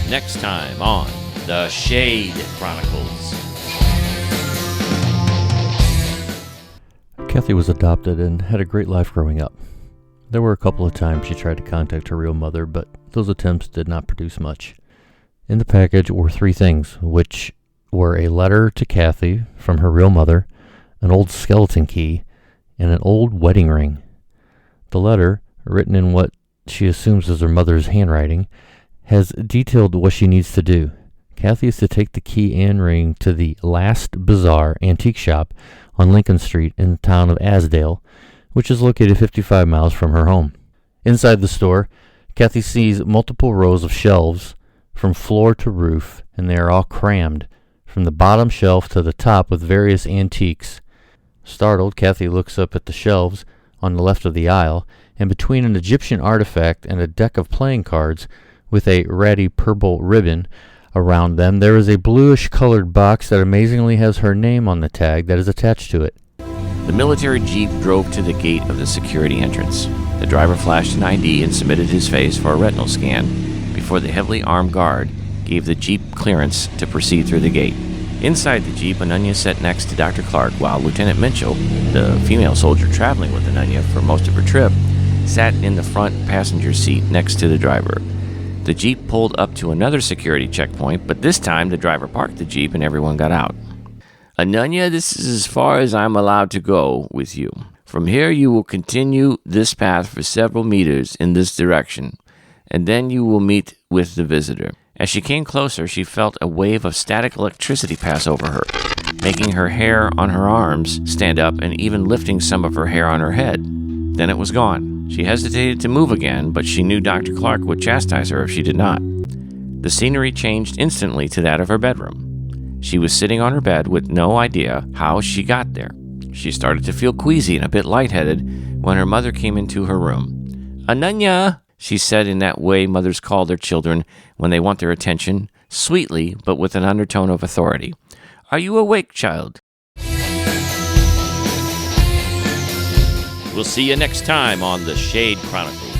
next time on the Shade Chronicles. Kathy was adopted and had a great life growing up. There were a couple of times she tried to contact her real mother, but those attempts did not produce much. In the package were 3 things, which were a letter to Kathy from her real mother, an old skeleton key, and an old wedding ring. The letter, written in what she assumes is her mother's handwriting, has detailed what she needs to do. Kathy is to take the key and ring to the Last Bazaar antique shop on Lincoln Street in the town of Asdale, which is located 55 miles from her home. Inside the store, Kathy sees multiple rows of shelves from floor to roof, and they are all crammed from the bottom shelf to the top with various antiques. Startled, Kathy looks up at the shelves on the left of the aisle, and between an Egyptian artifact and a deck of playing cards with a ratty purple ribbon around them, there is a bluish-colored box that amazingly has her name on the tag that is attached to it. The military jeep drove to the gate of the security entrance. The driver flashed an ID and submitted his face for a retinal scan before the heavily armed guard gave the jeep clearance to proceed through the gate. Inside the jeep, Ananya sat next to Dr. Clark, while Lieutenant Mitchell, the female soldier traveling with Ananya for most of her trip, sat in the front passenger seat next to the driver. The jeep pulled up to another security checkpoint, but this time the driver parked the jeep and everyone got out. Ananya, this is as far as I'm allowed to go with you. From here you will continue this path for several meters in this direction, and then you will meet with the visitor. As she came closer, she felt a wave of static electricity pass over her, making her hair on her arms stand up and even lifting some of her hair on her head. Then it was gone. She hesitated to move again, but she knew Dr. Clark would chastise her if she did not. The scenery changed instantly to that of her bedroom. She was sitting on her bed with no idea how she got there. She started to feel queasy and a bit lightheaded when her mother came into her room. "Ananya," she said in that way mothers call their children when they want their attention, sweetly but with an undertone of authority. "Are you awake, child?" We'll see you next time on the Shade Chronicles.